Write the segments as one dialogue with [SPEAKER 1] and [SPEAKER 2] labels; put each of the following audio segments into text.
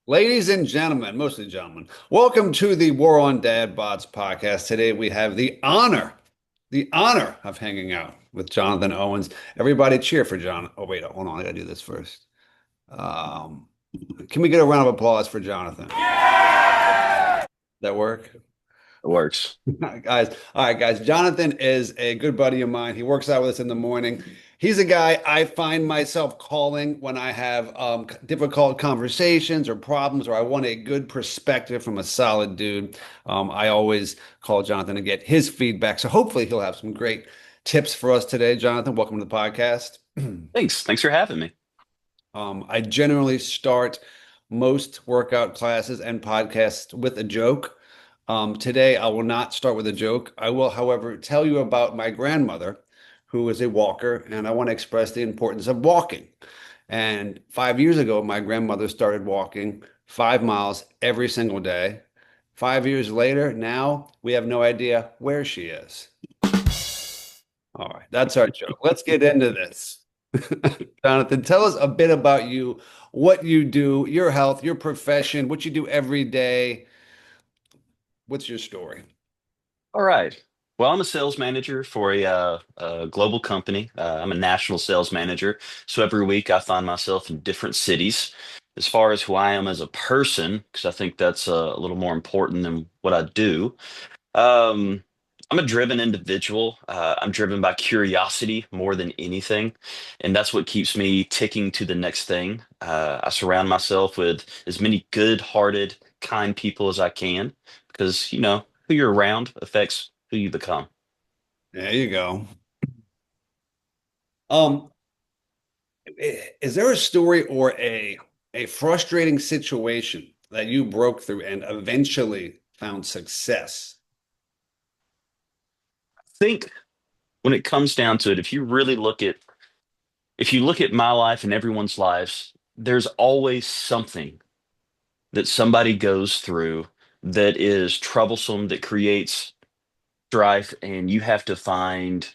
[SPEAKER 1] Ladies and gentlemen, mostly gentlemen, welcome to the War on Dad Bods podcast. Today we have the honor of hanging out with Johnathan Owens. Everybody cheer for John. Oh, wait, hold on. I gotta do this first. Um, can we get a round of applause for Johnathan? That work?
[SPEAKER 2] It works.
[SPEAKER 1] Guys, all right, guys. Johnathan is a good buddy of mine. He works out with us in the morning. He's a guy I find myself calling when I have difficult conversations or problems, or I want a good perspective from a solid dude. I always call Johnathan to get his feedback. So hopefully he'll have some great tips for us today. Johnathan, welcome to the podcast.
[SPEAKER 2] Thanks. Thanks for having me.
[SPEAKER 1] I generally start most workout classes and podcasts with a joke. Today, I will not start with a joke. I will, however, tell you about my grandmother, who is a walker, and I want to express the importance of walking. And 5 years ago, my grandmother started walking 5 miles every single day. 5 years later, now we have no idea where she is. All right, that's our joke. Let's get into this. Jonathan, tell us a bit about you, what you do, your health, your profession, what you do every day. What's your story?
[SPEAKER 2] All right. Well, I'm a sales manager for a global company. I'm a national sales manager. So every week I find myself in different cities. As far as who I am as a person, because I think that's a little more important than what I do. Um, I'm a driven individual. I'm driven by curiosity more than anything. And that's what keeps me ticking to the next thing. I surround myself with as many good-hearted, kind people as I can because, who you're around affects who you become.
[SPEAKER 1] There you go. Um, is there a story or a frustrating situation that you broke through and eventually found success?
[SPEAKER 2] I think when it comes down to it, if you look at my life and everyone's lives, there's always something that somebody goes through that is troublesome, that creates strife, and you have to find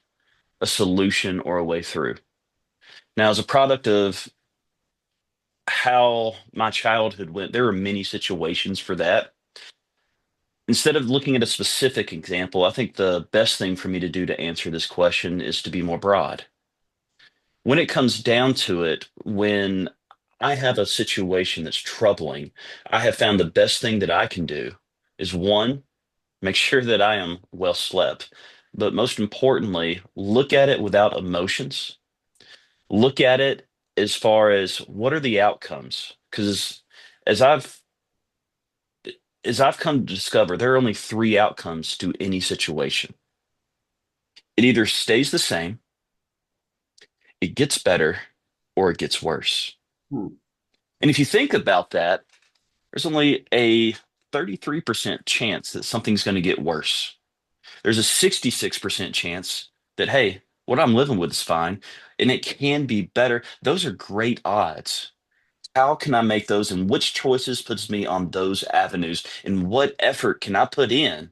[SPEAKER 2] a solution or a way through. Now, as a product of how my childhood went, there are many situations for that. Instead of looking at a specific example, I think the best thing for me to do to answer this question is to be more broad. When it comes down to it, when I have a situation that's troubling, I have found the best thing that I can do is one, make sure that I am well slept. But most importantly, look at it without emotions. Look at it as far as what are the outcomes? Because as I've as I've come to discover, there are only three outcomes to any situation. It either stays the same, it gets better, or it gets worse.
[SPEAKER 1] Hmm.
[SPEAKER 2] And if you think about that, there's only a 33% chance that something's going to get worse. There's a 66% chance that, hey, what I'm living with is fine and it can be better. Those are great odds. How can I make those and which choices puts me on those avenues and what effort can I put in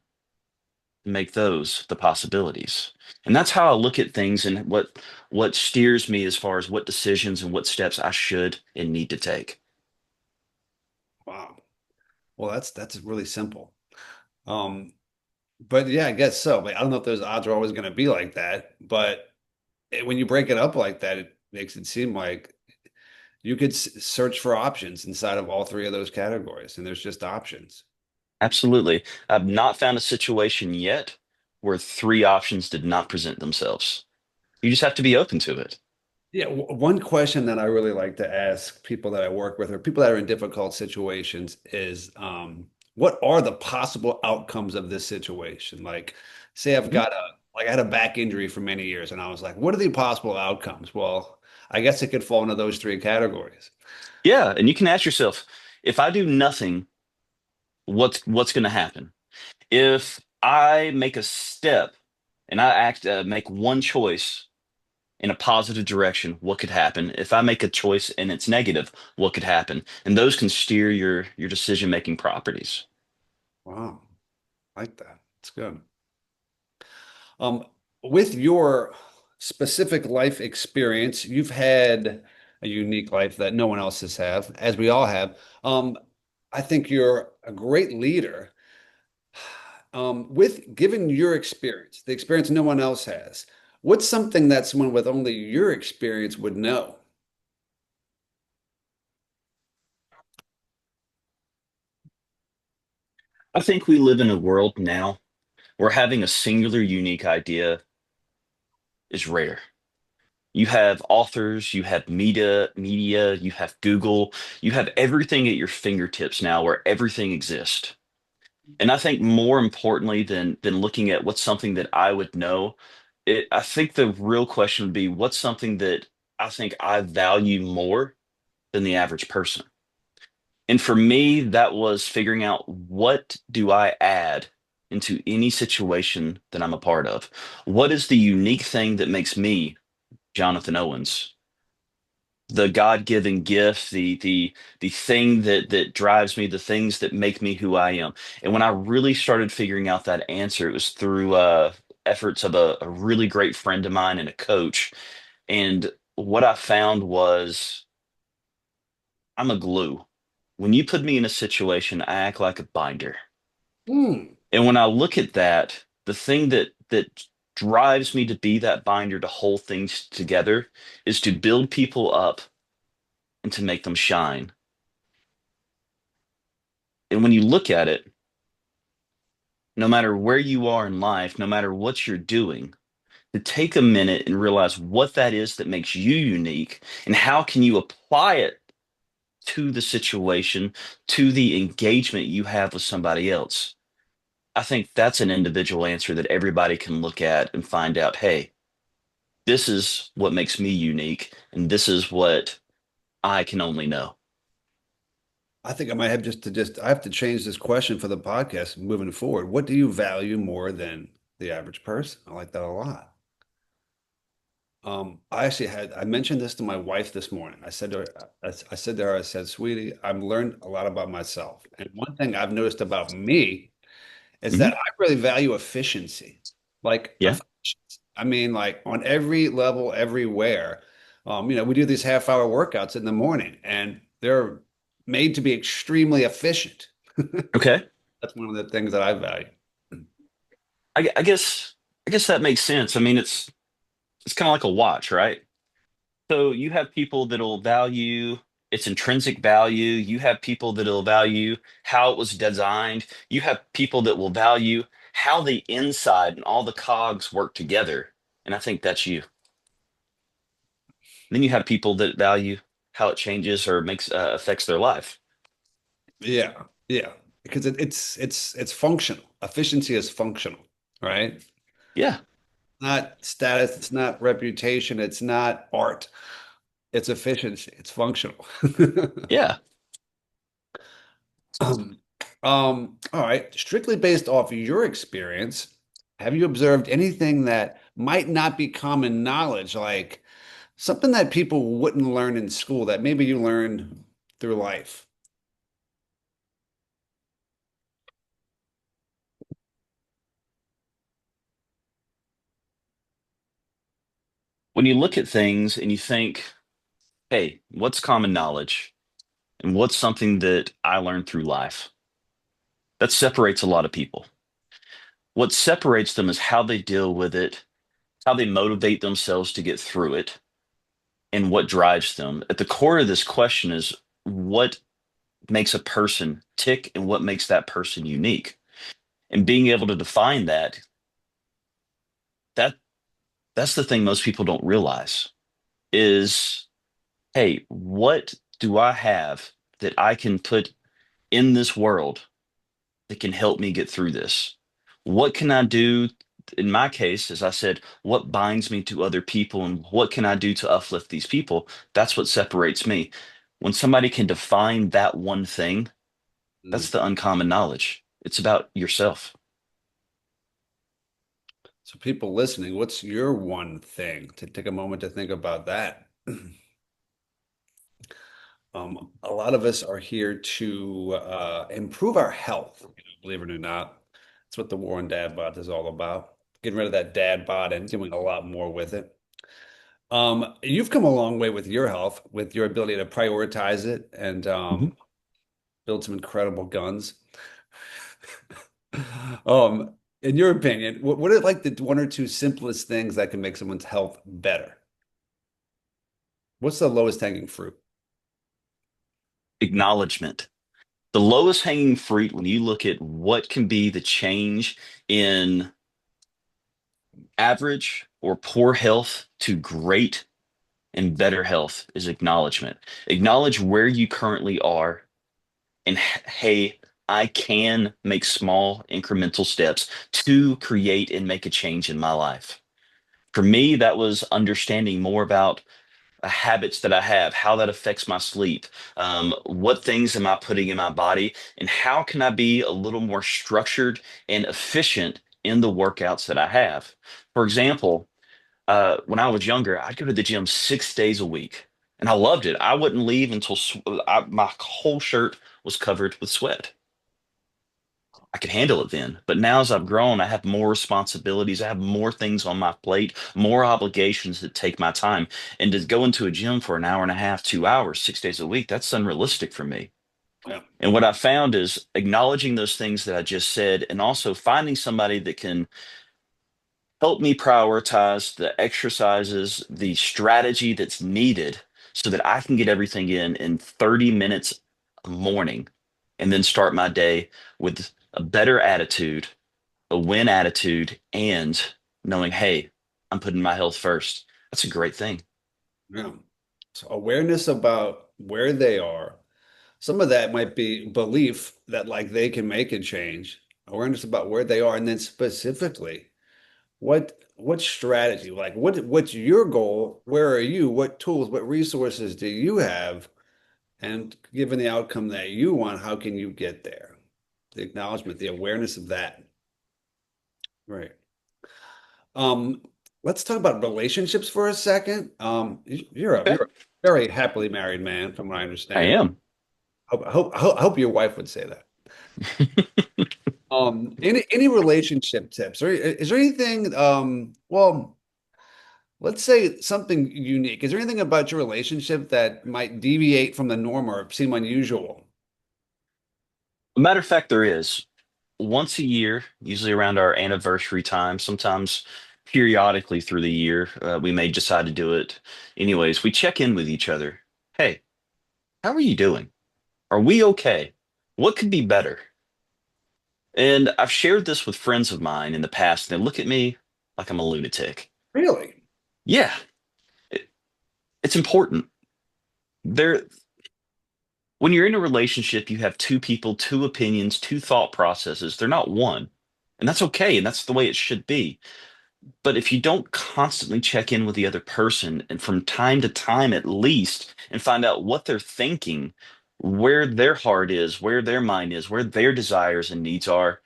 [SPEAKER 2] to make those the possibilities? And that's how I look at things and what steers me as far as what decisions and what steps I should and need to take.
[SPEAKER 1] Wow. Well, that's really simple. Um, but yeah, I guess so. Like, I don't know if those odds are always going to be like that, but when you break it up like that, it makes it seem like you could search for options inside of all three of those categories, and there's just options.
[SPEAKER 2] Absolutely. I've not found a situation yet where three options did not present themselves. You just have to be open to it.
[SPEAKER 1] Yeah, one question that I really like to ask people that I work with or people that are in difficult situations is, what are the possible outcomes of this situation? Like, say I've
[SPEAKER 2] Mhm.
[SPEAKER 1] got I had a back injury for many years, and I was like, what are the possible outcomes? Well, I guess it could fall into those three categories.
[SPEAKER 2] Yeah, and you can ask yourself, if I do nothing, what's going to happen? If I make a step and make one choice in a positive direction, what could happen? If I make a choice and it's negative, what could happen? And those can steer your decision making properties.
[SPEAKER 1] Wow, I like that. It's good. Um, with your specific life experience, you've had a unique life that no one else has have, as we all have. I think you're a great leader. With given your experience, the experience no one else has, what's something that someone with only your experience would know?
[SPEAKER 2] I think we live in a world now where having a singular unique idea is rare. You have authors, you have media, you have Google, you have everything at your fingertips now where everything exists. And I think more importantly than looking at what's something that I would know, I think the real question would be what's something that I think I value more than the average person. And for me, that was figuring out what do I add into any situation that I'm a part of? What is the unique thing that makes me Johnathan Owens? The God-given gift, the thing that drives me, the things that make me who I am. And when I really started figuring out that answer, it was through efforts of a really great friend of mine and a coach. And what I found was I'm a glue. When you put me in a situation, I act like a binder.
[SPEAKER 1] Hmm.
[SPEAKER 2] And when I look at that, the thing that drives me to be that binder to hold things together is to build people up and to make them shine. And when you look at it, no matter where you are in life, no matter what you're doing, to take a minute and realize what that is that makes you unique and how can you apply it to the situation, to the engagement you have with somebody else. I think that's an individual answer that everybody can look at and find out, hey, this is what makes me unique, and this is what I can only know.
[SPEAKER 1] I think I might have I have to change this question for the podcast moving forward. What do you value more than the average person? I like that a lot. I mentioned this to my wife this morning. I said to her, I said, sweetie, I've learned a lot about myself. And one thing I've noticed about me is
[SPEAKER 2] Mhm.
[SPEAKER 1] that I really value efficiency. Like
[SPEAKER 2] Yeah.
[SPEAKER 1] efficiency. I mean, like on every level, everywhere. We do these half-hour workouts in the morning and they're made to be extremely efficient.
[SPEAKER 2] Okay.
[SPEAKER 1] That's one of the things that I value.
[SPEAKER 2] I guess that makes sense. I mean, it's kind of like a watch, right? So you have people that'll value its intrinsic value. You have people that'll value how it was designed. You have people that will value how the inside and all the cogs work together. And I think that's you. Then you have people that value how it changes or makes affects their life.
[SPEAKER 1] Yeah, yeah. Because it's functional. Efficiency is functional, right?
[SPEAKER 2] Yeah,
[SPEAKER 1] Not status, it's not reputation, it's not art. It's efficiency, it's functional.
[SPEAKER 2] yeah.
[SPEAKER 1] Um, all right. Strictly based off of your experience, have you observed anything that might not be common knowledge, like something that people wouldn't learn in school that maybe you learned through life?
[SPEAKER 2] When you look at things and you think, hey, what's common knowledge and what's something that I learned through life? That separates a lot of people. What separates them is how they deal with it, how they motivate themselves to get through it, and what drives them. At the core of this question is what makes a person tick and what makes that person unique. And being able to define that, that that's the thing most people don't realize is, hey, what do I have that I can put in this world that can help me get through this? What can I do? In my case, as I said, what binds me to other people and what can I do to uplift these people? That's what separates me. When somebody can define that one thing,
[SPEAKER 1] Mm.
[SPEAKER 2] that's the uncommon knowledge. It's about yourself.
[SPEAKER 1] So people listening, what's your one thing to take a moment to think about that? A lot of us are here to improve our health, believe it or not. That's what the war on Dad Bods is all about. Getting rid of that dad bod and doing a lot more with it. You've come a long way with your health, with your ability to prioritize it and
[SPEAKER 2] Mhm.
[SPEAKER 1] build some incredible guns. In your opinion, what are like the one or two simplest things that can make someone's health better? What's the lowest hanging fruit?
[SPEAKER 2] Acknowledgement. The lowest hanging fruit when you look at what can be the change in average or poor health to great and better health is acknowledgement. Acknowledge where you currently are and hey, I can make small incremental steps to create and make a change in my life. For me, that was understanding more about habits that I have, how that affects my sleep, what things am I putting in my body, and how can I be a little more structured and efficient in the workouts that I have. For example, when I was younger, I'd go to the gym 6 days a week, and I loved it. I wouldn't leave until my whole shirt was covered with sweat. I could handle it then. But now as I've grown, I have more responsibilities. I have more things on my plate, more obligations that take my time. And to go into a gym for an hour and a half, 2 hours, 6 days a week, that's unrealistic for me.
[SPEAKER 1] Yeah.
[SPEAKER 2] And what I found is acknowledging those things that I just said and also finding somebody that can help me prioritize the exercises, the strategy that's needed so that I can get everything in 30 minutes a morning and then start my day with a better attitude, a win attitude, and knowing, hey, I'm putting my health first. That's a great thing.
[SPEAKER 1] Yeah. So awareness about where they are. Some of that might be belief that like they can make a change. Awareness about where they are, and then specifically, what strategy? Like what's your goal? Where are you? What tools, what resources do you have? And given the outcome that you want, how can you get there? The acknowledgement, the awareness of that. Right. Um, let's talk about relationships for a second.
[SPEAKER 2] Okay.
[SPEAKER 1] You're a very happily married man, from what I
[SPEAKER 2] I
[SPEAKER 1] understand.
[SPEAKER 2] am.
[SPEAKER 1] I hope your wife would say that. Any relationship tips, or is there anything? Well, let's say something unique. Is there anything about your relationship that might deviate from the norm or seem unusual?
[SPEAKER 2] Matter of fact, there is. Once a year, usually around our anniversary time, sometimes periodically through the year, we may decide to do it. Anyways, we check in with each other. Hey, how are you doing? Are we okay? What could be better? And I've shared this with friends of mine in the past, and they look at me like I'm a lunatic.
[SPEAKER 1] Really?
[SPEAKER 2] Yeah, it, it's important. There, when you're in a relationship, you have two people, two opinions, two thought processes. They're not one. And that's okay, and that's the way it should be. But if you don't constantly check in with the other person and from time to time at least and find out what they're thinking, where their heart is, where their mind is, where their desires and needs are,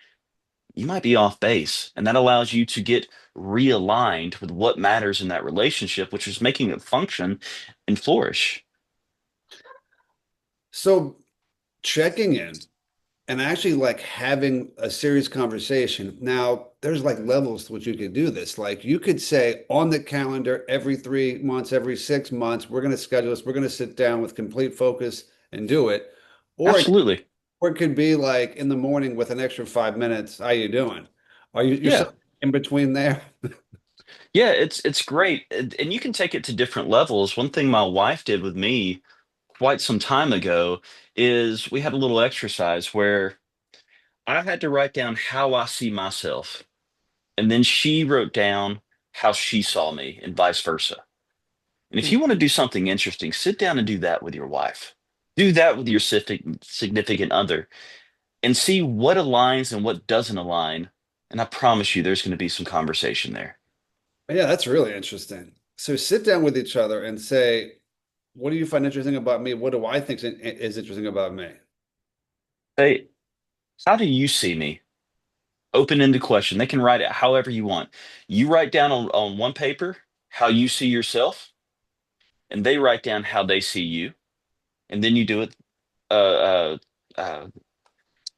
[SPEAKER 2] you might be off base. And that allows you to get realigned with what matters in that relationship, which is making it function and flourish.
[SPEAKER 1] So checking in and actually like having a serious conversation. Now, there's like levels to which you could do this. Like you could say on the calendar every 3 months, every 6 months, we're going to schedule this. We're going to sit down with complete focus and do it. Or
[SPEAKER 2] Absolutely.
[SPEAKER 1] or it could be like in the morning with an extra 5 minutes. How you doing? Are you're
[SPEAKER 2] Yeah.
[SPEAKER 1] somewhere in between there?
[SPEAKER 2] Yeah, it's great. And you can take it to different levels. One thing my wife did with me quite some time ago is we had a little exercise where I had to write down how I see myself, and then she wrote down how she saw me, and vice versa. And if you want to do something interesting, sit down and do that with your wife. Do that with your significant other and see what aligns and what doesn't align. And I promise you, there's going to be some conversation there.
[SPEAKER 1] Yeah, that's really interesting. So sit down with each other and say, what do you find interesting about me? What do I think is interesting about me?
[SPEAKER 2] Hey, how do you see me? Open-ended question. They can write it however you want. You write down on one paper how you see yourself, and they write down how they see you. And then you do it. Uh, uh, uh,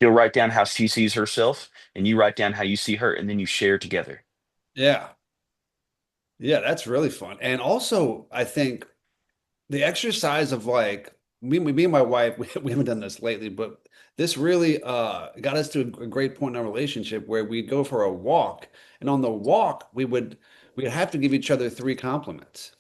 [SPEAKER 2] You'll write down how she sees herself, and you write down how you see her, and then you share together.
[SPEAKER 1] Yeah. Yeah, that's really fun. And also, I think the exercise of like me and my wife, we haven't done this lately, but this really got us to a great point in our relationship where we'd go for a walk, and on the walk we'd have to give each other three compliments.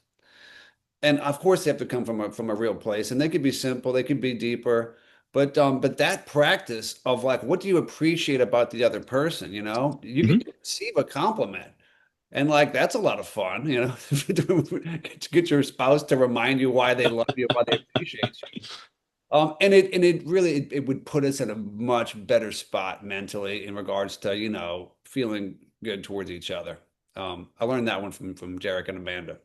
[SPEAKER 1] And of course, they have to come from a real place, and they could be simple, they could be deeper. But that practice of like, what do you appreciate about the other person? You know, you
[SPEAKER 2] Mhm.
[SPEAKER 1] get to receive a compliment, and like that's a lot of fun. You know, to get your spouse to remind you why they love you, why they appreciate you. And it really it would put us in a much better spot mentally in regards to, feeling good towards each other. I learned that one from Jarek and Amanda.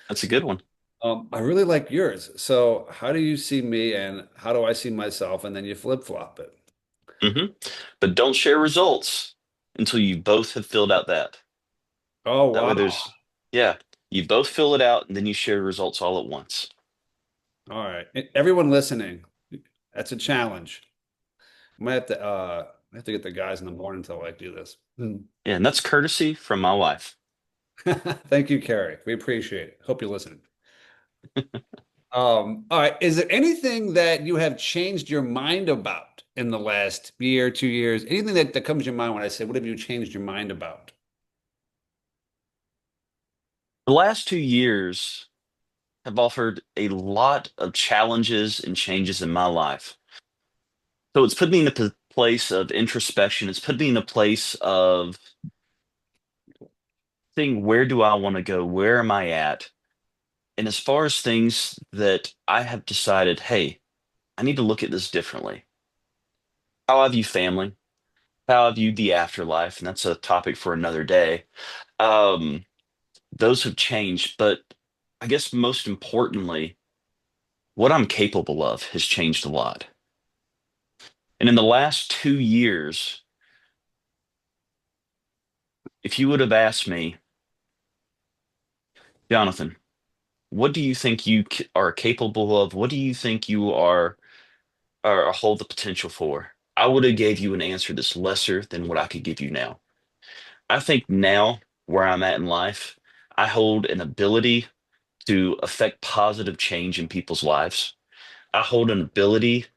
[SPEAKER 2] That's a good one.
[SPEAKER 1] I really like yours. So, how do you see me and how do I see myself? And then you flip-flop it.
[SPEAKER 2] hmm But don't share results until you both have filled out that.
[SPEAKER 1] Oh,
[SPEAKER 2] That way
[SPEAKER 1] wow.
[SPEAKER 2] yeah, you both fill it out and then you share results all at once.
[SPEAKER 1] All right. Everyone listening, that's a challenge. I might have to get the guys in the morning to like do this.
[SPEAKER 2] Yeah, and that's courtesy from my wife.
[SPEAKER 1] Thank you, Carrie. We appreciate it. Hope you're listening. All right. Is there anything that you have changed your mind about in the last year, 2 years? Anything that comes to your mind when I say, what have you changed your mind about?
[SPEAKER 2] The last 2 years have offered a lot of challenges and changes in my life. So it's put me in a place of introspection. It's put me in a place of seeing where do I want to go? Where am I at? And as far as things that I have decided, hey, I need to look at this differently. How I view family, how I view the afterlife, and that's a topic for another day. Um, those have changed, but I guess most importantly, what I'm capable of has changed a lot. And in the last 2 years, if you would have asked me, Jonathan, what do you think you are capable of? What do you think you are hold the potential for? I would have gave you an answer that's lesser than what I could give you now. I think now, where I'm at in life, I hold an ability to affect positive change in people's lives. I hold an ability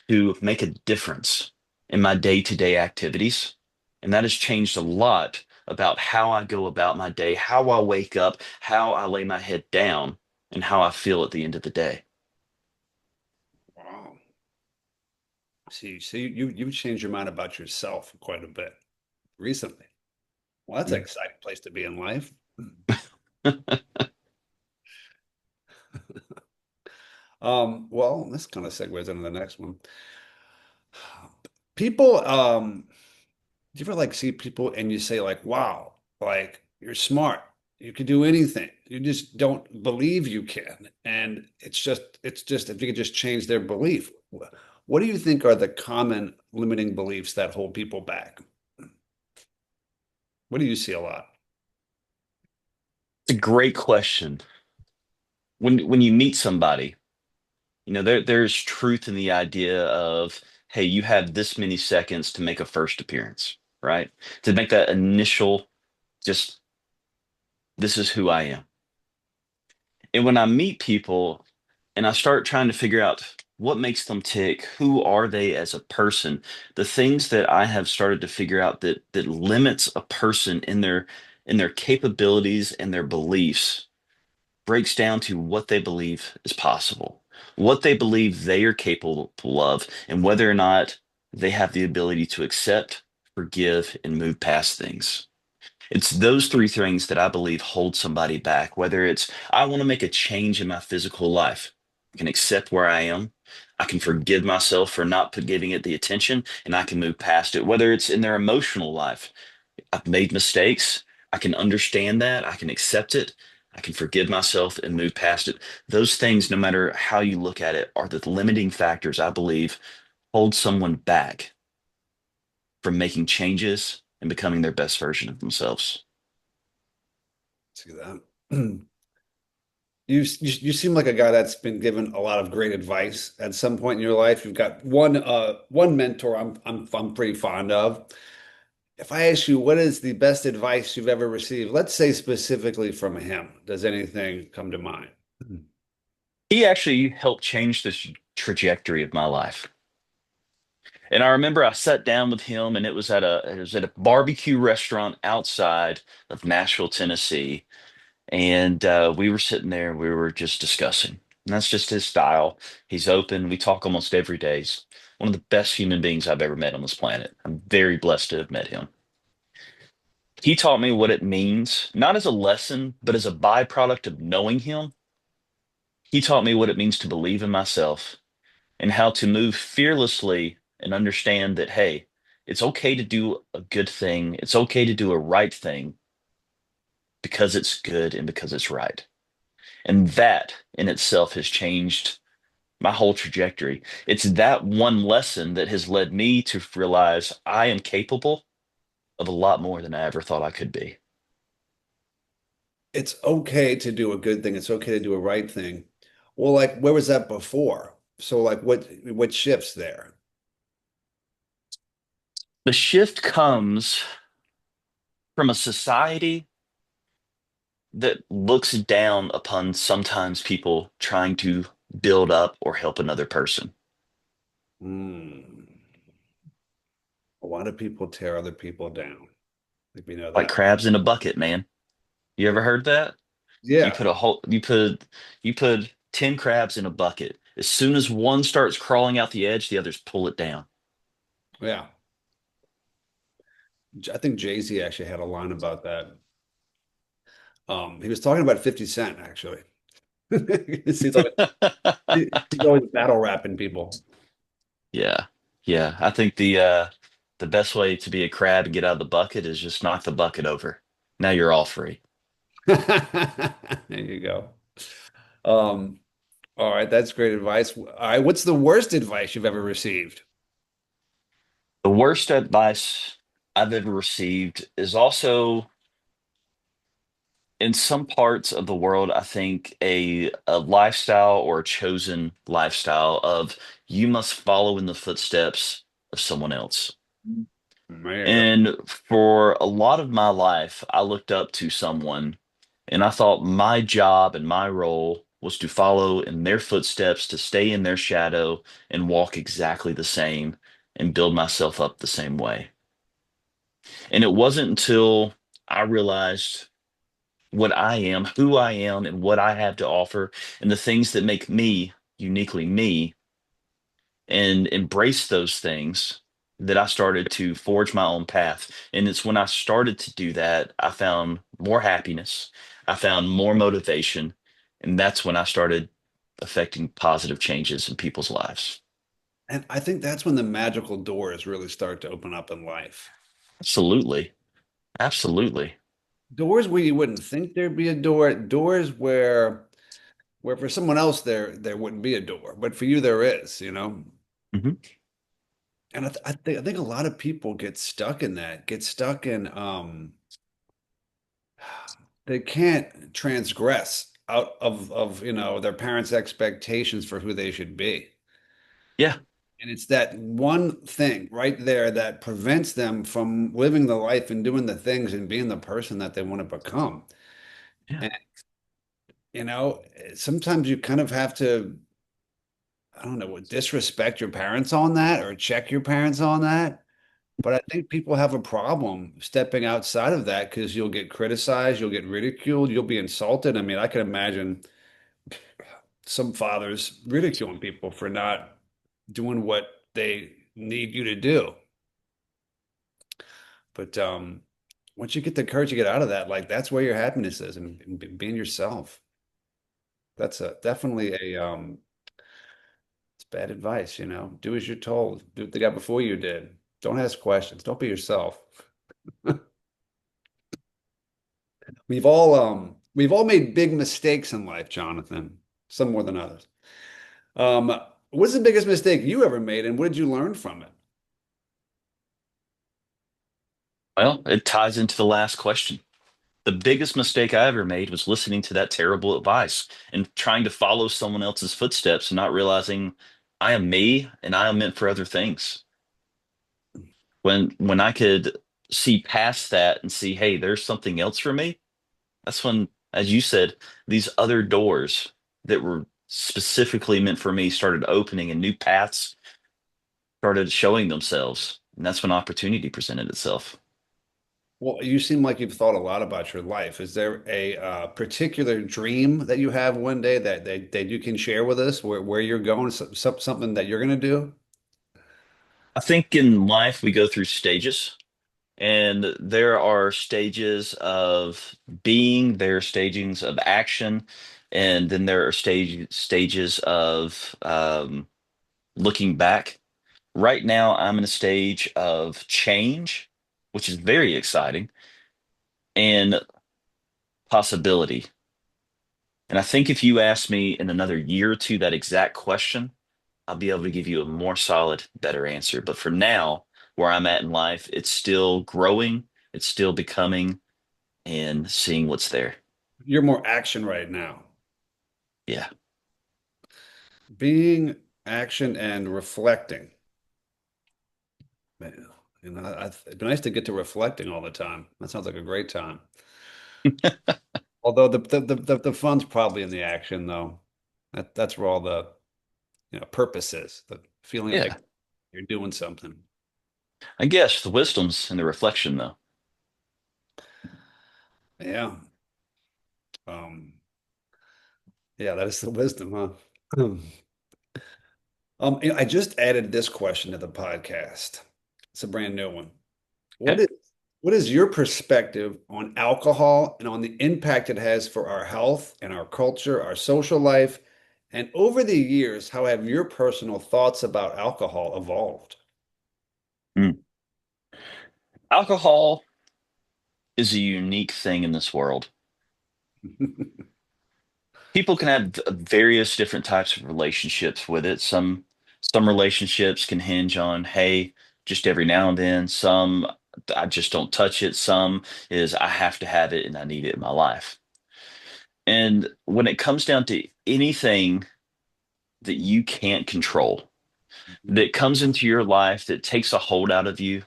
[SPEAKER 2] to make a difference in my day-to-day activities. And that has changed a lot about how I go about my day, how I wake up, how I lay my head down, and how I feel at the end of the day.
[SPEAKER 1] Wow. See, you've changed your mind about yourself quite a bit recently. Well, that's an exciting place to be in life. Well, this kind of segues into the next one. People, do you ever like see people and you say like, wow, like you're smart. You can do anything. You just don't believe you can. And it's just if you could just change their belief. What do you think are the common limiting beliefs that hold people back? What do you see a lot?
[SPEAKER 2] It's a great question. When you meet somebody, there's truth in the idea of, hey, you have this many seconds to make a first appearance, right? To make that initial, just this is who I am. And when I meet people and I start trying to figure out what makes them tick, who are they as a person, the things that I have started to figure out that limits a person in their capabilities and their beliefs breaks down to what they believe is possible, what they believe they are capable of, and whether or not they have the ability to accept, forgive, and move past things. It's those three things that I believe hold somebody back, whether it's I want to make a change in my physical life. I can accept where I am. I can forgive myself for not giving it the attention, and I can move past it. Whether it's in their emotional life, I've made mistakes. I can understand that. I can accept it. I can forgive myself and move past it. Those things, no matter how you look at it, are the limiting factors I believe hold someone back from making changes and becoming their best version of themselves.
[SPEAKER 1] See that? You seem like a guy that's been given a lot of great advice at some point in your life. You've got one mentor I'm pretty fond of. If I ask you what is the best advice you've ever received, let's say specifically from him, does anything come to mind?
[SPEAKER 2] He actually helped change the trajectory of my life. And I remember I sat down with him, and it was at a barbecue restaurant outside of Nashville, Tennessee, and we were sitting there and we were just discussing. And that's just his style. He's open. We talk almost every day. He's one of the best human beings I've ever met on this planet. I'm very blessed to have met him. He taught me what it means, not as a lesson, but as a byproduct of knowing him. He taught me what it means to believe in myself and how to move fearlessly and understand that, hey, it's okay to do a good thing. It's okay to do a right thing because it's good and because it's right. And that in itself has changed my whole trajectory. It's that one lesson that has led me to realize I am capable of a lot more than I ever thought I could be.
[SPEAKER 1] It's okay to do a good thing. It's okay to do a right thing. Well, like where was that before? So like what shifts there?
[SPEAKER 2] The shift comes from a society that looks down upon sometimes people trying to build up or help another person,
[SPEAKER 1] Hmm. A lot of people tear other people down. I think we know
[SPEAKER 2] like
[SPEAKER 1] that.
[SPEAKER 2] crabs in a bucket, man. You ever heard that? You
[SPEAKER 1] Yeah.
[SPEAKER 2] put a whole you put 10 crabs in a bucket. As soon as one starts crawling out the edge, the others pull it down.
[SPEAKER 1] Yeah. I think Jay-Z actually had a line about that. He was talking about 50 Cent actually. He's always battle rapping people.
[SPEAKER 2] Yeah. Yeah. I think the best way to be a crab and get out of the bucket is just knock the bucket over. Now you're all free.
[SPEAKER 1] There you go. Um, all right, that's great advice. All right, what's the worst advice you've ever received?
[SPEAKER 2] The worst advice I've ever received is also in some parts of the world, I think a lifestyle or a chosen lifestyle of you must follow in the footsteps of someone else.
[SPEAKER 1] There you go.
[SPEAKER 2] And for a lot of my life, I looked up to someone and I thought my job and my role was to follow in their footsteps, to stay in their shadow and walk exactly the same and build myself up the same way. And it wasn't until I realized what I am, who I am, and what I have to offer, and the things that make me uniquely me, and embrace those things that I started to forge my own path. And it's when I started to do that, I found more happiness, I found more motivation, and that's when I started affecting positive changes in people's lives.
[SPEAKER 1] And I think that's when the magical doors really start to open up in life.
[SPEAKER 2] Absolutely. Absolutely.
[SPEAKER 1] Doors where you wouldn't think there'd be a door, doors where for someone else there wouldn't be a door, but for you there is, you know?
[SPEAKER 2] Mhm.
[SPEAKER 1] And I think a lot of people get stuck in that, get stuck in they can't transgress out of their parents' expectations for who they should be.
[SPEAKER 2] Yeah.
[SPEAKER 1] And it's that one thing right there that prevents them from living the life and doing the things and being the person that they want to become.
[SPEAKER 2] Yeah.
[SPEAKER 1] And sometimes you kind of have to, I don't know, disrespect your parents on that or check your parents on that. But I think people have a problem stepping outside of that because you'll get criticized, you'll get ridiculed, you'll be insulted. I mean, I can imagine some fathers ridiculing people for not doing what they need you to do. But once you get the courage to get out of that, like that's where your happiness is and being yourself. That's a definitely it's bad advice, you know. Do as you're told. Do what the guy before you did. Don't ask questions. Don't be yourself. We've all made big mistakes in life, Jonathan, some more than others. Um, what's the biggest mistake you ever made, and what did you learn from it?
[SPEAKER 2] Well, it ties into the last question. The biggest mistake I ever made was listening to that terrible advice and trying to follow someone else's footsteps and not realizing I am me and I am meant for other things. When I could see past that and see, hey, there's something else for me, that's when, as you said, these other doors that were specifically meant for me started opening and new paths started showing themselves. And that's when opportunity presented itself.
[SPEAKER 1] Well, you seem like you've thought a lot about your life. Is there a particular dream that you have one day that you can share with us where you're going, something that you're going to do?
[SPEAKER 2] I think in life we go through stages, and there are stages of being, there are stages of action, and then there are stages of looking back. Right now, I'm in a stage of change, which is very exciting, and possibility. And I think if you ask me in another year or two that exact question, I'll be able to give you a more solid, better answer. But for now, where I'm at in life, it's still growing, it's still becoming, and seeing what's there.
[SPEAKER 1] You're more action right now.
[SPEAKER 2] Yeah.
[SPEAKER 1] Being action and reflecting. Man, it'd be nice to get to reflecting all the time. That sounds like a great time. Although the fun's probably in the action though. That's where all the purpose is. The feeling like
[SPEAKER 2] Yeah.
[SPEAKER 1] you're doing something.
[SPEAKER 2] I guess the wisdom's in the reflection, though.
[SPEAKER 1] Yeah. Um, yeah, that is the wisdom, huh? I just added this question to the podcast. It's a brand new one. What
[SPEAKER 2] Okay.
[SPEAKER 1] is what is your perspective on alcohol and on the impact it has for our health and our culture, our social life? And over the years, how have your personal thoughts about alcohol evolved?
[SPEAKER 2] Mm. Alcohol is a unique thing in this world. People can have various different types of relationships with it. Some relationships can hinge on, hey, just every now and then. Some I just don't touch it. Some is I have to have it and I need it in my life. And when it comes down to anything that you can't control, that comes into your life, that takes a hold out of you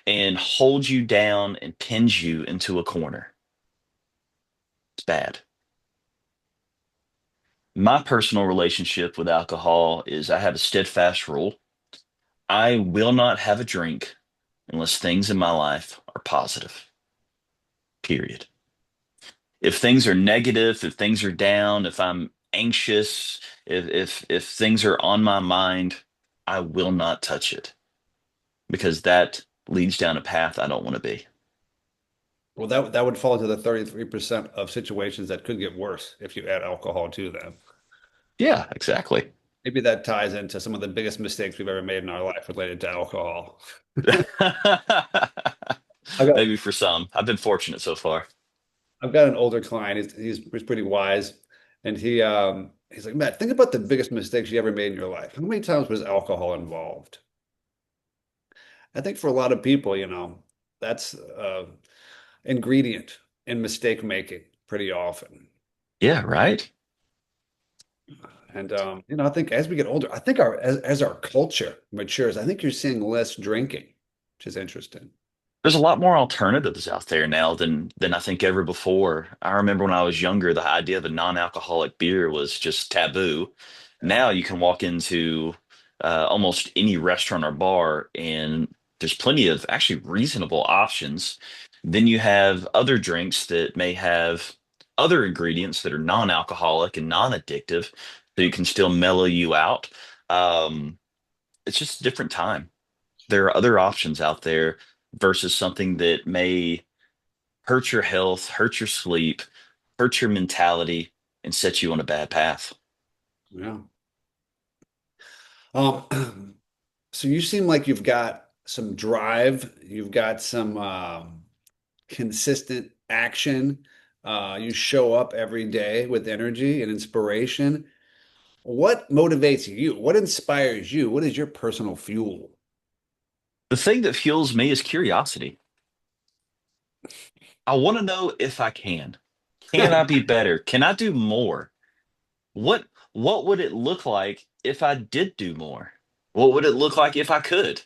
[SPEAKER 2] and holds you down and pins you into a corner, it's bad. My personal relationship with alcohol is I have a steadfast rule. I will not have a drink unless things in my life are positive, period. If things are negative, if things are down, if I'm anxious, if things are on my mind, I will not touch it because that leads down a path I don't want to be.
[SPEAKER 1] Well, that would fall into the 33% of situations that could get worse if you add alcohol to them.
[SPEAKER 2] Yeah, exactly.
[SPEAKER 1] Maybe that ties into some of the biggest mistakes we've ever made in our life related to alcohol. I got
[SPEAKER 2] Maybe for some. I've been fortunate so far.
[SPEAKER 1] I've got an older client. He's pretty wise, and he's like, Matt, think about the biggest mistakes you ever made in your life. How many times was alcohol involved? I think for a lot of people, that's ingredient in mistake making pretty often.
[SPEAKER 2] Yeah, right?
[SPEAKER 1] And I think as we get older, I think as our culture matures, I think you're seeing less drinking, which is interesting.
[SPEAKER 2] There's a lot more alternatives out there now than I think ever before. I remember when I was younger, the idea of a non-alcoholic beer was just taboo. Now you can walk into almost any restaurant or bar, and there's plenty of actually reasonable options. Then you have other drinks that may have other ingredients that are non-alcoholic and non-addictive, so you can still mellow you out. Um, it's just a different time. There are other options out there versus something that may hurt your health, hurt your sleep, hurt your mentality, and set you on a bad path.
[SPEAKER 1] Yeah. Um, so you seem like you've got some drive, you've got some consistent action. You show up every day with energy and inspiration. What motivates you? What inspires you? What is your personal fuel?
[SPEAKER 2] The thing that fuels me is curiosity. I want to know if I can. Can I be better? Can I do more? What would it look like if I did do more? What would it look like if I could?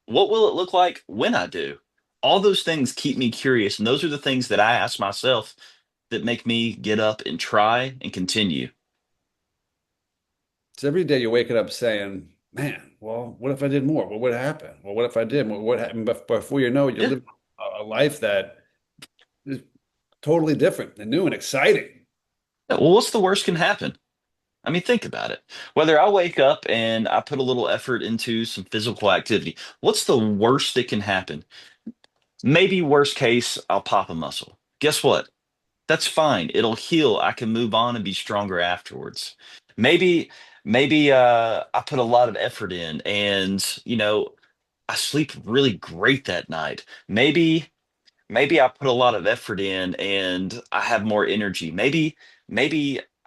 [SPEAKER 2] What will it look like when I do? All those things keep me curious, and those are the things that I ask myself that make me get up and try and continue.
[SPEAKER 1] So every day you're waking up saying, man, well, what if I did more? What would happen? Well, what if I did? What happened? But before you know it, you
[SPEAKER 2] Yeah.
[SPEAKER 1] live a life that is totally different and new and exciting.
[SPEAKER 2] Yeah, well, what's the worst can happen? I mean, think about it. Whether I wake up and I put a little effort into some physical activity, what's the worst that can happen? Maybe worst case, I'll pop a muscle. Guess what? That's fine. It'll heal. I can move on and be stronger afterwards. Maybe, maybe I put a lot of effort in and, I sleep really great that night. Maybe I put a lot of effort in and I have more energy. Maybe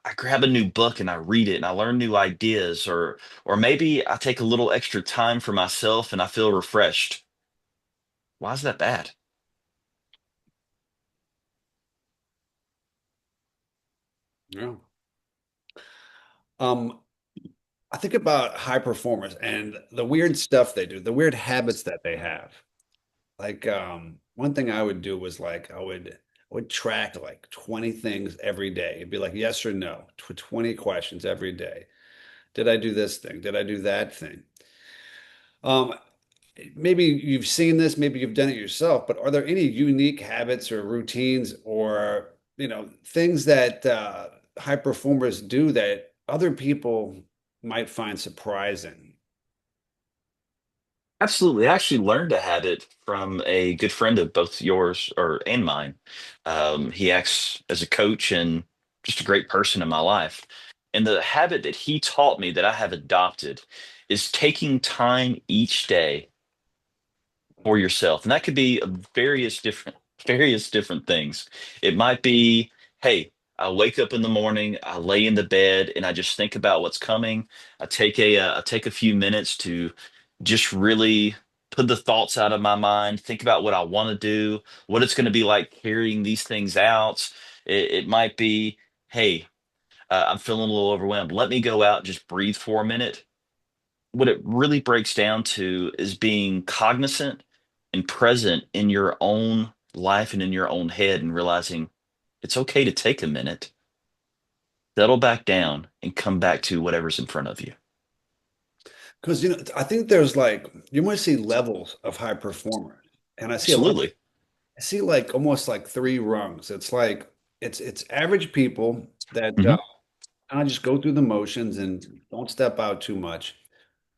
[SPEAKER 2] I grab a new book and I read it and I learn new ideas, or maybe I take a little extra time for myself and I feel refreshed. Why is that bad?
[SPEAKER 1] Yeah. Um, I think about high performers and the weird stuff they do, the weird habits that they have. Like one thing I would do was like I would track like 20 things every day. It'd be like yes or no, 20 questions every day. Did I do this thing? Did I do that thing? Um, maybe you've seen this, maybe you've done it yourself, but are there any unique habits or routines or things that high performers do that other people might find surprising?
[SPEAKER 2] Absolutely. I actually learned a habit from a good friend of both yours or and mine. He acts as a coach and just a great person in my life. And the habit that he taught me that I have adopted is taking time each day for yourself. And that could be various different things. It might be, hey, I wake up in the morning, I lay in the bed, and I just think about what's coming. I take a few minutes to just really put the thoughts out of my mind, think about what I want to do, what it's going to be like carrying these things out. It might be, hey, I'm feeling a little overwhelmed. Let me go out and just breathe for a minute. What it really breaks down to is being cognizant and present in your own life and in your own head and realizing it's okay to take a minute, settle back down, and come back to whatever's in front of you.
[SPEAKER 1] Because I think there's like you might see levels of high performers, and
[SPEAKER 2] Absolutely.
[SPEAKER 1] I see like almost like three rungs. It's like it's average people that
[SPEAKER 2] Hmm.
[SPEAKER 1] kind of just go through the motions and don't step out too much.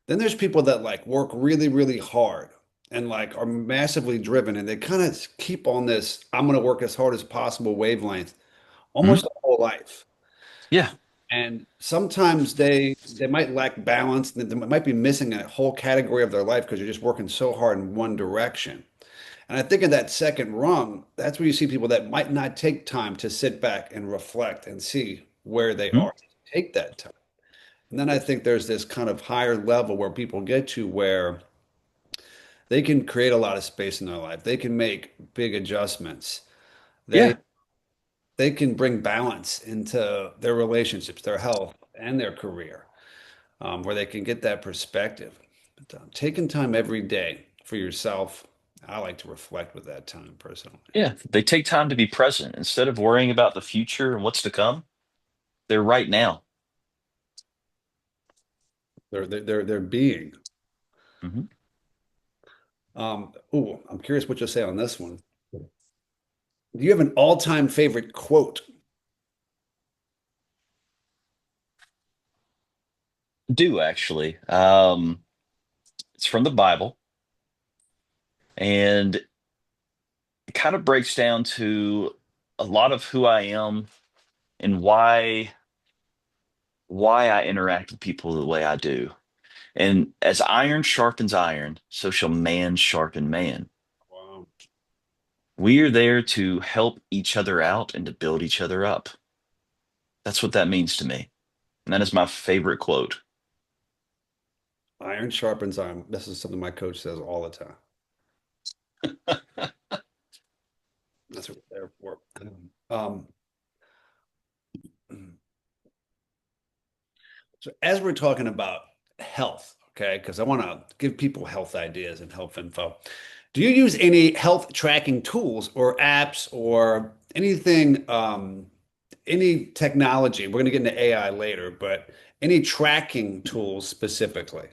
[SPEAKER 1] Then there's people that like work really, really hard and like are massively driven, and they kind of keep on this I'm going to work as hard as possible wavelength almost
[SPEAKER 2] Hmm.
[SPEAKER 1] their whole life.
[SPEAKER 2] Yeah.
[SPEAKER 1] And sometimes they might lack balance. They might be missing a whole category of their life because you're just working so hard in one direction. And I think in that second rung, that's where you see people that might not take time to sit back and reflect and see where they
[SPEAKER 2] Mhm.
[SPEAKER 1] are. Take that time. And then I think there's this kind of higher level where people get to where they can create a lot of space in their life. They can make big adjustments. They
[SPEAKER 2] Yeah.
[SPEAKER 1] they can bring balance into their relationships, their health, and their career, where they can get that perspective. But, taking time every day for yourself, I like to reflect with that time personally.
[SPEAKER 2] Yeah. They take time to be present instead of worrying about the future and what's to come. They're right now.
[SPEAKER 1] They're being.
[SPEAKER 2] Hmm.
[SPEAKER 1] I'm curious what you'll say on this one. Do you have an all-time favorite quote?
[SPEAKER 2] Do actually. It's from the Bible and it kind of breaks down to a lot of who I am and why I interact with people the way I do. And as iron sharpens iron, so shall man sharpen man.
[SPEAKER 1] Wow.
[SPEAKER 2] We are there to help each other out and to build each other up. That's what that means to me. And that is my favorite quote.
[SPEAKER 1] Iron sharpens iron. This is something my coach says all the time. That's what we're there for. Um, so as we're talking about health, okay, because I want to give people health ideas and health info. Do you use any health tracking tools or apps or anything, any technology? We're going to get into AI later, but Any tracking tools specifically?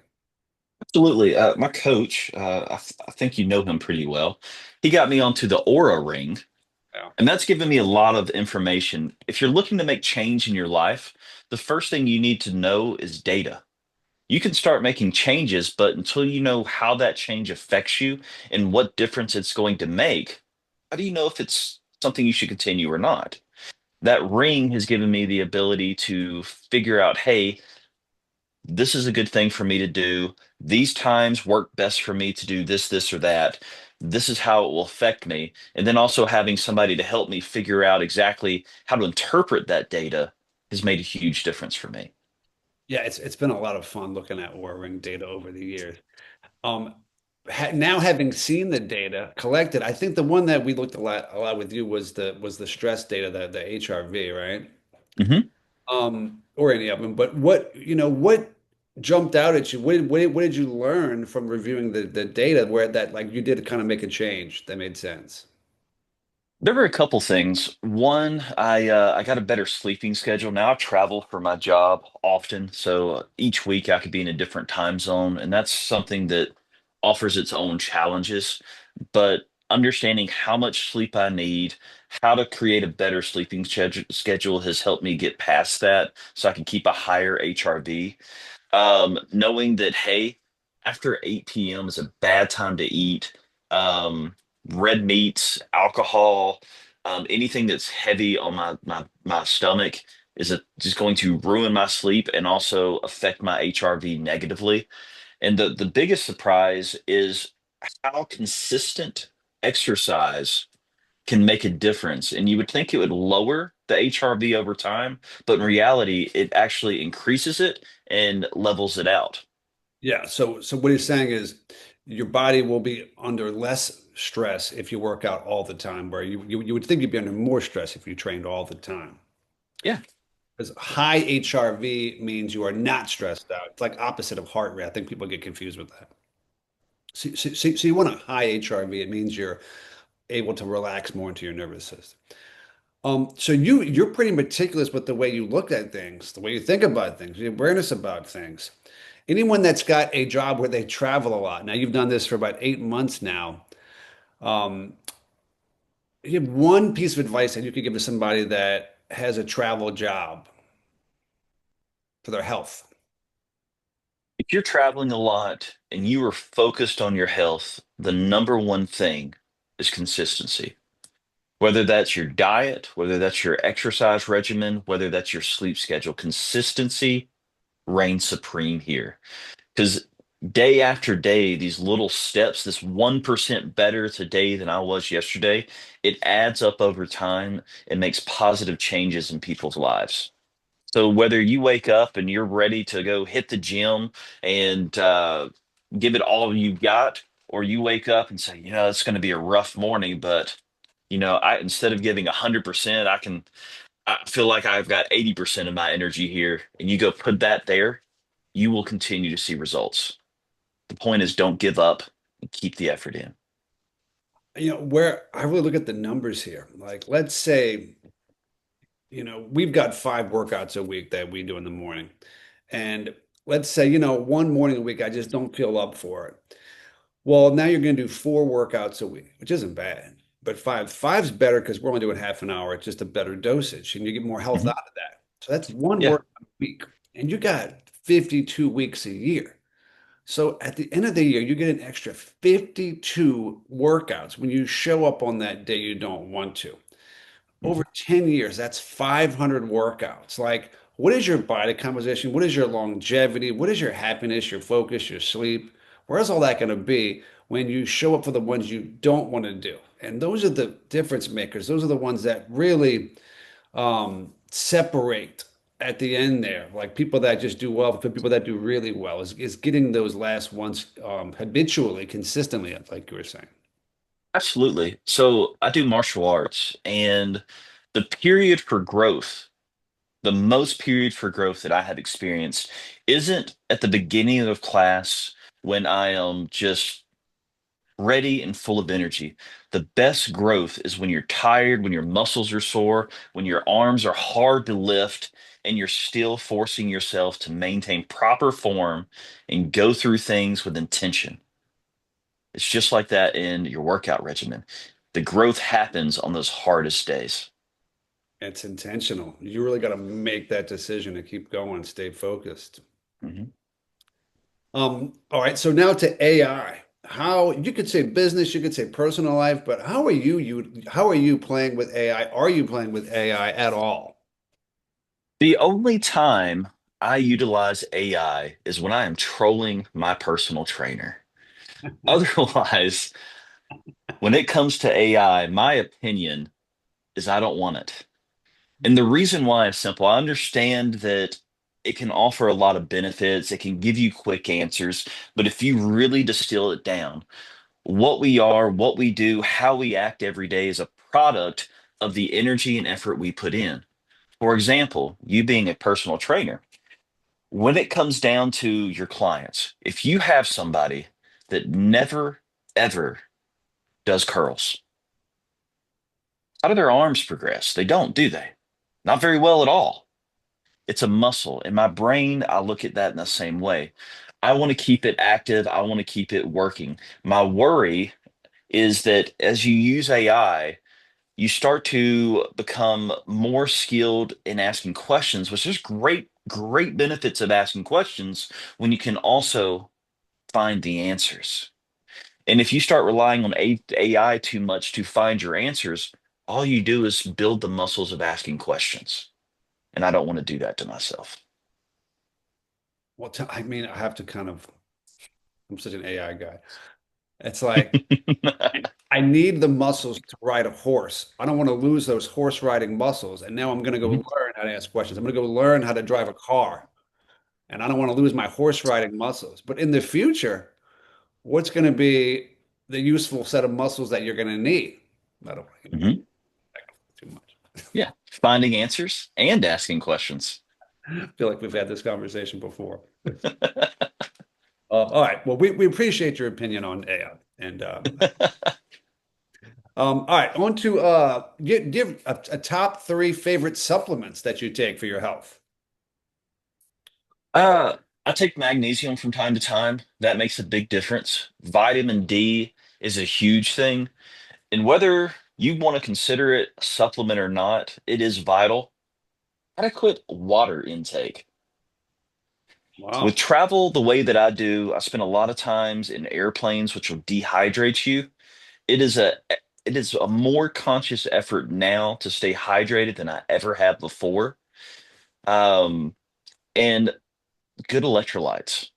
[SPEAKER 2] Absolutely. My coach, I think you know him pretty well. He got me onto the Aura Ring,
[SPEAKER 1] Yeah.
[SPEAKER 2] and that's given me a lot of information. If you're looking to make change in your life, the first thing you need to know is data. You can start making changes, but until you know how that change affects you and what difference it's going to make, how do you know if it's something you should continue or not? That ring has given me the ability to figure out, hey, this is a good thing for me to do. These times work best for me to do this, or that. This is how it will affect me. And then also having somebody to help me figure out exactly how to interpret that data has made a huge difference for me.
[SPEAKER 1] Yeah, it's been a lot of fun looking at Oura Ring data over the years. Um, now having seen the data collected, I think the one that we looked a lot with you was the stress data, the HRV, right?
[SPEAKER 2] Mhm.
[SPEAKER 1] Or any of them. But what jumped out at you? What did you learn from reviewing the data where that like you did kind of make a change that made sense?
[SPEAKER 2] There were a couple things. One, I got a better sleeping schedule now. I travel for my job often, so each week I could be in a different time zone, and that's something that offers its own challenges. But understanding how much sleep I need, how to create a better sleeping schedule has helped me get past that, so I can keep a higher HRV. Knowing that, hey, after 8 p.m. is a bad time to eat, red meats, alcohol, anything that's heavy on my stomach just going to ruin my sleep and also affect my HRV negatively. And the biggest surprise is how consistent exercise can make a difference. And you would think it would lower the HRV over time, but in reality, it actually increases it and levels it out.
[SPEAKER 1] Yeah. So what he's saying is your body will be under less stress if you work out all the time, where you would think you'd be under more stress if you trained all the time.
[SPEAKER 2] Yeah,
[SPEAKER 1] Because high HRV means you are not stressed out. It's like opposite of heart rate. I think people get confused with that. So you want a high HRV, it means you're able to relax more into your nervous system. So you're pretty meticulous with the way you look at things, the way you think about things, your awareness about things. Anyone that's got a job where they travel a lot, now you've done this for about 8 months now. Um, you have one piece of advice that you could give to somebody that has a travel job for their health.
[SPEAKER 2] if you're traveling a lot and you are focused on your health, the number one thing is consistency. Whether that's your diet, whether that's your exercise regimen, whether that's your sleep schedule, consistency reigns supreme here. Because day after day, these little steps, this 1% better today than I was yesterday, it adds up over time and makes positive changes in people's lives. So whether you wake up and you're ready to go hit the gym and give it all you've got, or you wake up and say, it's going to be a rough morning, but I instead of giving 100%, I feel like I've got 80% of my energy here, and you go put that there, you will continue to see results. The point is, don't give up and keep the effort in.
[SPEAKER 1] Where I really look at the numbers here, like let's say, we've got 5 workouts a week that we do in the morning. And let's say, one morning a week, I just don't feel up for it. Well, now you're going to do 4 workouts a week, which isn't bad. But five's better because we're only doing half an hour. It's just a better dosage, and you get more health
[SPEAKER 2] Mhm.
[SPEAKER 1] out of that. So that's one
[SPEAKER 2] Yeah,
[SPEAKER 1] workout a week, and you got 52 weeks a year. So at the end of the year, you get an extra 52 workouts when you show up on that day you don't want to. Over
[SPEAKER 2] Mhm.
[SPEAKER 1] 10 years, that's 500 workouts. Like, what is your body composition? What is your longevity? What is your happiness, your focus, your sleep? Where's all that going to be when you show up for the ones you don't want to do? And those are the difference makers. Those are the ones that really separate at the end there. Like people that just do well, for people that do really well, is getting those last ones habitually, consistently, like you were saying.
[SPEAKER 2] absolutely. So I do martial arts, and the period for growth, the most period for growth that I have experienced isn't at the beginning of class when I am just ready and full of energy. The best growth is when you're tired, when your muscles are sore, when your arms are hard to lift, and you're still forcing yourself to maintain proper form and go through things with intention. It's just like that in your workout regimen. The growth happens on those hardest days.
[SPEAKER 1] It's intentional. You really got to make that decision to keep going, stay focused.
[SPEAKER 2] Mhm.
[SPEAKER 1] All right, so now to AI. How you could say business, you could say personal life, but how are you playing with AI? Are you playing with AI at all?
[SPEAKER 2] The only time I utilize AI is when I am trolling my personal trainer. Otherwise, when it comes to AI, my opinion is I don't want it. And the reason why is simple. I understand that it can offer a lot of benefits, it can give you quick answers, but if you really distill it down, what we are, what we do, how we act every day is a product of the energy and effort we put in. For example, you being a personal trainer, when it comes down to your clients, if you have somebody that never, ever does curls, how do their arms progress? They don't, do they? Not very well at all. It's a muscle. In my brain, I look at that in the same way. I want to keep it active. I want to keep it working. My worry is that as you use AI, you start to become more skilled in asking questions, which is great, great benefits of asking questions when you can also find the answers. And if you start relying on AI too much to find your answers, all you do is build the muscles of asking questions. And I don't want to do that to myself.
[SPEAKER 1] Well, I mean, I have to kind of, I'm such an AI guy. It's like I need the muscles to ride a horse. I don't want to lose those horse riding muscles. And now I'm going to go
[SPEAKER 2] Mhm,
[SPEAKER 1] learn how to ask questions. I'm going to go learn how to drive a car. And I don't want to lose my horse riding muscles. But in the future, what's going to be the useful set of muscles that you're going to need? I don't want to get
[SPEAKER 2] mhm.
[SPEAKER 1] too much.
[SPEAKER 2] Yeah, finding answers and asking questions.
[SPEAKER 1] I feel like we've had this conversation before. All right. Well, we appreciate your opinion on AI. And all right, on to give a top three favorite supplements that you take for your health.
[SPEAKER 2] Uh, I take magnesium from time to time. That makes a big difference. Vitamin D is a huge thing. And whether you want to consider it a supplement or not, it is vital. Adequate water intake. With
[SPEAKER 1] Wow.
[SPEAKER 2] travel the way that I do, I spend a lot of times in airplanes, which will dehydrate you. It is a it is a more conscious effort now to stay hydrated than I ever have before. Um, and good electrolytes.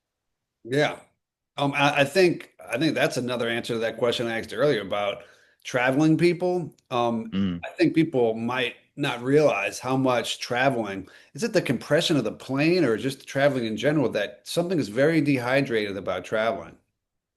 [SPEAKER 1] Yeah. I think that's another answer to that question I asked earlier about traveling people.
[SPEAKER 2] Mm,
[SPEAKER 1] I think people might not realize how much traveling, is it the compression of the plane or just traveling in general that something is very dehydrated about traveling?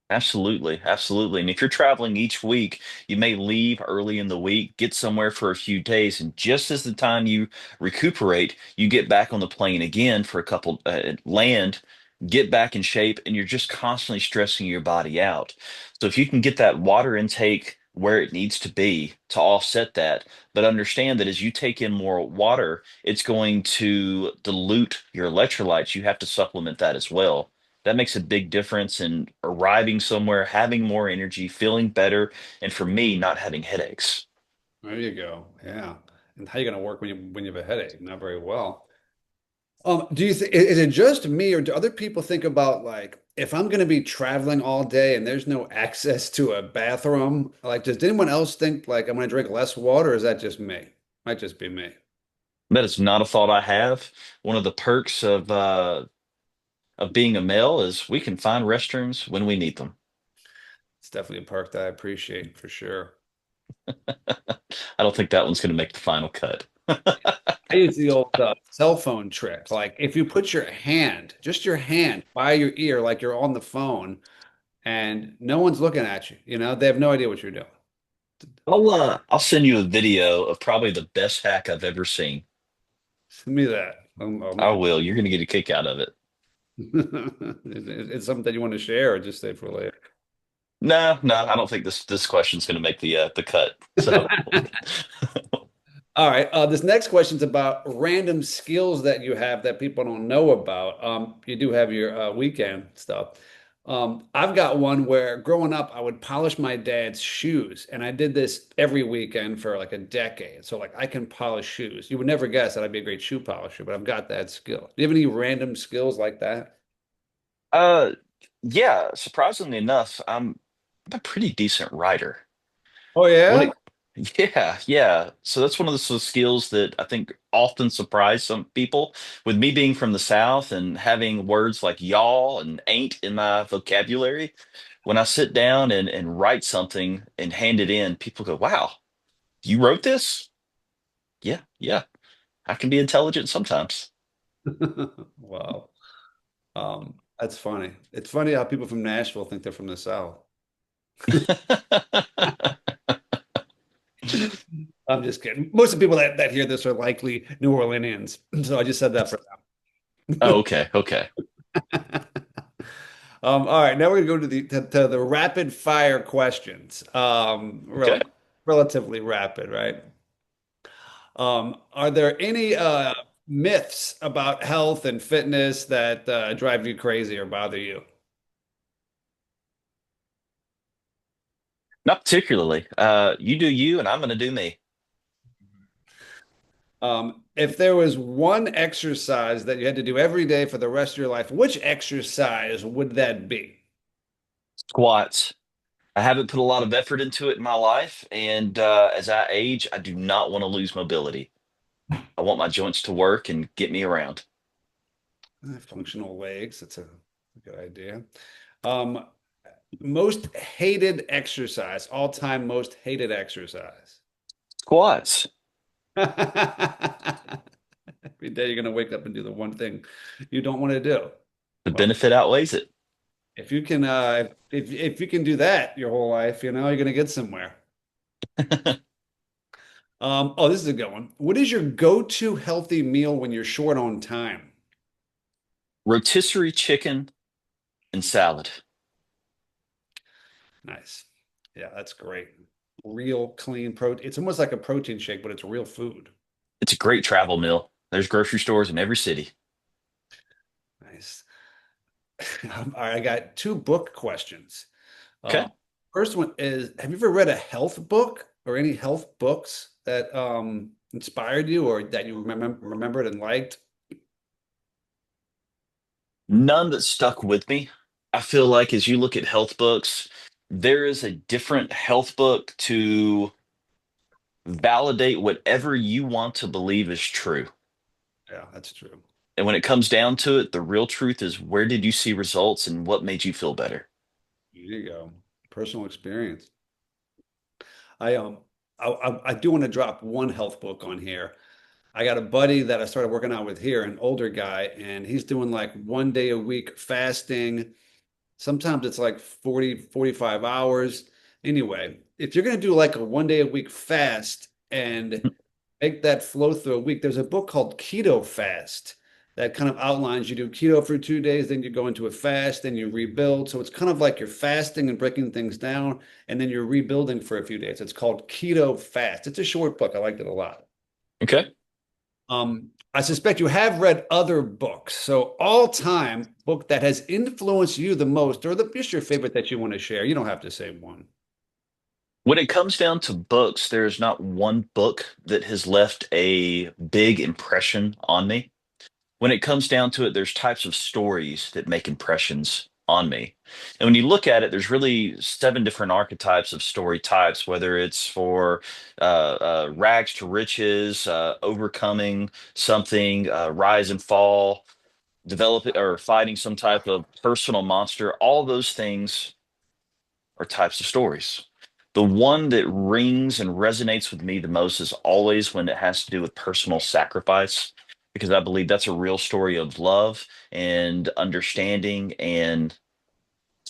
[SPEAKER 2] absolutely, absolutely. And if you're traveling each week, you may leave early in the week, get somewhere for a few days, and just as the time you recuperate, you get back on the plane again for a couple land, get back in shape, and you're just constantly stressing your body out. So if you can get that water intake where it needs to be to offset that, but understand that as you take in more water, it's going to dilute your electrolytes. You have to supplement that as well. That makes a big difference in arriving somewhere, having more energy, feeling better, and for me, not having headaches.
[SPEAKER 1] There you go. Yeah. And how are you going to work when you have a headache? Not very well. Do you think is it just me or do other people think about like if I'm going to be traveling all day and there's no access to a bathroom, like does anyone else think like I'm going to drink less water or is that just me? Might just be me.
[SPEAKER 2] That is not a thought I have. One of the perks of being a male is we can find restrooms when we need them.
[SPEAKER 1] It's definitely a perk that I appreciate for sure.
[SPEAKER 2] I don't think that one's going to make the final cut.
[SPEAKER 1] I use the old cell phone trick. Like if you put your hand, just your hand by your ear, like you're on the phone and no one's looking at you, they have no idea what you're doing.
[SPEAKER 2] I'll send you a video of probably the best hack I've ever seen.
[SPEAKER 1] Send me that.
[SPEAKER 2] I will. You're going to get a kick out of it.
[SPEAKER 1] It's something that you want to share or just save for later.
[SPEAKER 2] No, no, I don't think this question's going to make the cut. So
[SPEAKER 1] All right. This next question's about random skills that you have that people don't know about. You do have your weekend stuff. I've got one where growing up, I would polish my dad's shoes, and I did this every weekend for like a decade. So, like, I can polish shoes. You would never guess that I'd be a great shoe polisher, but I've got that skill. Do you have any random skills like that?
[SPEAKER 2] Uh, yeah, surprisingly enough, I'm a pretty decent writer.
[SPEAKER 1] Oh,
[SPEAKER 2] What
[SPEAKER 1] yeah?
[SPEAKER 2] it, yeah, yeah. So that's one of the skills that I think often surprise some people. With me being from the South and having words like y'all and ain't in my vocabulary, when I sit down and write something and hand it in, people go, "Wow, you wrote this?" Yeah, yeah. I can be intelligent sometimes.
[SPEAKER 1] Wow. That's funny. It's funny how people from Nashville think they're from the South. I'm just kidding. Most of the people that hear this are likely New Orleanians. So I just said that for
[SPEAKER 2] Oh,
[SPEAKER 1] them.
[SPEAKER 2] okay, okay,
[SPEAKER 1] All right, now we're gonna go to the rapid fire questions.
[SPEAKER 2] okay.
[SPEAKER 1] Relatively rapid, right? Are there any myths about health and fitness that drive you crazy or bother you?
[SPEAKER 2] Not particularly. You do you, and I'm going to do me.
[SPEAKER 1] If there was one exercise that you had to do every day for the rest of your life, which exercise would that be?
[SPEAKER 2] Squats. I haven't put a lot of effort into it in my life, and as I age, I do not want to lose mobility. I want my joints to work and get me around.
[SPEAKER 1] Functional legs, that's a good idea. Um, Most hated exercise, all-time most hated exercise.
[SPEAKER 2] Squats.
[SPEAKER 1] Every day you're gonna wake up and do the one thing you don't want to do.
[SPEAKER 2] The
[SPEAKER 1] Well,
[SPEAKER 2] benefit outweighs it.
[SPEAKER 1] if you can if you can do that your whole life, you're gonna get somewhere. Oh, this is a good one. What is your go-to healthy meal when you're short on time?
[SPEAKER 2] Rotisserie chicken and salad.
[SPEAKER 1] Nice. Yeah, that's great. Real clean protein. It's almost like a protein shake, but it's real food.
[SPEAKER 2] It's a great travel meal. There's grocery stores in every city.
[SPEAKER 1] Nice. All right, I got two book questions.
[SPEAKER 2] Okay.
[SPEAKER 1] Um, First one is, have you ever read a health book or any health books that inspired you or that you remembered and liked?
[SPEAKER 2] None that stuck with me. I feel like as you look at health books, there is a different health book to validate whatever you want to believe is true.
[SPEAKER 1] Yeah, that's true.
[SPEAKER 2] And when it comes down to it, the real truth is where did you see results and what made you feel better?
[SPEAKER 1] There you go. Personal experience. I I do want to drop one health book on here. I got a buddy that I started working out with here, an older guy, and he's doing like 1 day a week fasting. Sometimes it's like 40, 45 hours. Anyway, if you're going to do like a 1 day a week fast and make that flow through a week, there's a book called Keto Fast that kind of outlines you do keto for 2 days, then you go into a fast, then you rebuild. So it's kind of like you're fasting and breaking things down, and then you're rebuilding for a few days. It's called Keto Fast. It's a short book. I liked it a lot.
[SPEAKER 2] Okay.
[SPEAKER 1] I suspect you have read other books. So, all-time book that has influenced you the most, or just your favorite that you want to share. You don't have to say one.
[SPEAKER 2] When it comes down to books, there's not one book that has left a big impression on me. When it comes down to it, there's types of stories that make impressions on me. And when you look at it, there's really seven different archetypes of story types, whether it's for rags to riches, overcoming something, rise and fall, developing or fighting some type of personal monster. All those things are types of stories. The one that rings and resonates with me the most is always when it has to do with personal sacrifice, because I believe that's a real story of love and understanding. And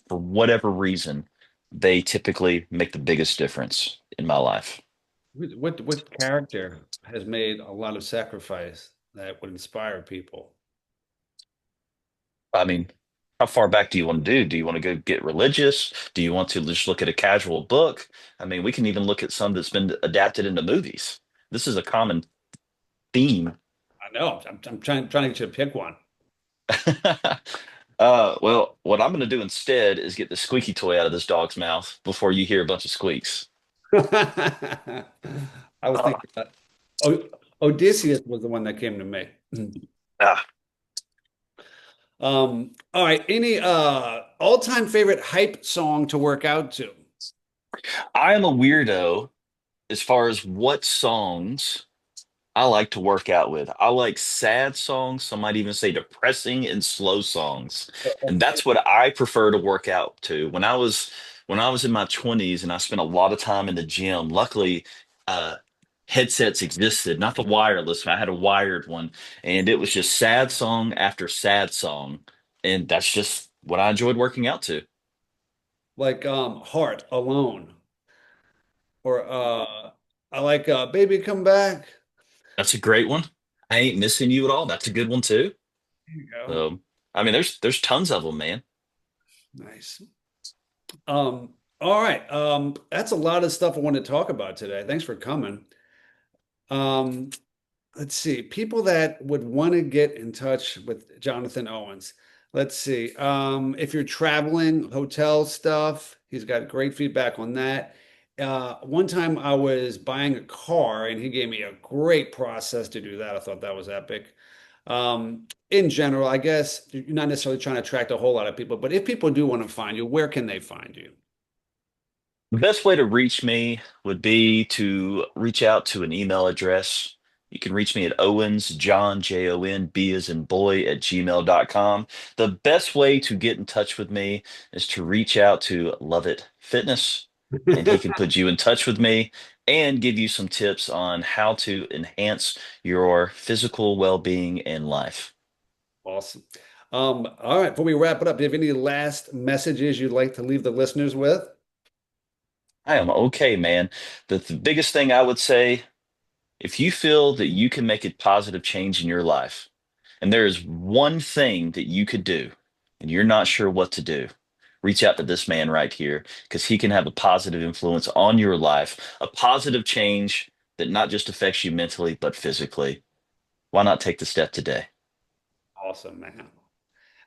[SPEAKER 2] for whatever reason, they typically make the biggest difference in my life.
[SPEAKER 1] What character has made a lot of sacrifice that would inspire people?
[SPEAKER 2] I mean, how far back do you want to do? Do you want to go get religious? Do you want to just look at a casual book? I mean, we can even look at some that's been adapted into movies. This is a common theme.
[SPEAKER 1] I know. I'm trying to get you to pick one.
[SPEAKER 2] Well, what I'm going to do instead is get the squeaky toy out of this dog's mouth before you hear a bunch of squeaks.
[SPEAKER 1] I was
[SPEAKER 2] Ah,
[SPEAKER 1] thinking that. O Odysseus was the one that came to me.
[SPEAKER 2] ah.
[SPEAKER 1] All right. Any all-time favorite hype song to work out to?
[SPEAKER 2] I am a weirdo as far as what songs I like to work out with. I like sad songs. Some might even say depressing and slow songs. And that's what I prefer to work out to. When I was in my 20s and I spent a lot of time in the gym, luckily headsets existed, not the wireless. I had a wired one, and it was just sad song after sad song. And that's just what I enjoyed working out to.
[SPEAKER 1] Like Heart Alone or I like Baby Come Back.
[SPEAKER 2] That's a great one. I ain't missing you at all. That's a good one too.
[SPEAKER 1] There you go.
[SPEAKER 2] So, I mean, there's tons of them, man.
[SPEAKER 1] Nice. All right. That's a lot of stuff I wanted to talk about today. Thanks for coming. Um, let's see. People that would want to get in touch with Johnathan Owens. Let's see. If you're traveling, hotel stuff, he's got great feedback on that. One time I was buying a car and he gave me a great process to do that. I thought that was epic. In general, I guess you're not necessarily trying to attract a whole lot of people, but if people do want to find you, where can they find you?
[SPEAKER 2] The best way to reach me would be to reach out to an email address. You can reach me at Owens, John, Jon, B as in boy at gmail.com. The best way to get in touch with me is to reach out to Love It Fitness, and he can put you in touch with me and give you some tips on how to enhance your physical well-being and life.
[SPEAKER 1] Awesome. All right, before we wrap it up, do you have any last messages you'd like to leave the listeners with?
[SPEAKER 2] I am okay, man. The biggest thing I would say, if you feel that you can make a positive change in your life, and there is one thing that you could do, and you're not sure what to do, reach out to this man right here because he can have a positive influence on your life, a positive change that not just affects you mentally, but physically. Why not take the step today?
[SPEAKER 1] Awesome, man.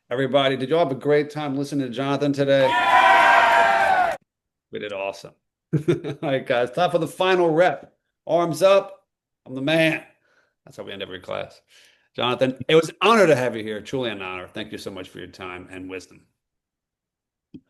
[SPEAKER 1] Everybody, did you all have a great time listening to Jonathan today? We did awesome. All right, guys, time for the final rep. Arms up. I'm the man. That's how we end every class. Jonathan, it was an honor to have you here. Truly an honor. Thank you so much for your time and wisdom.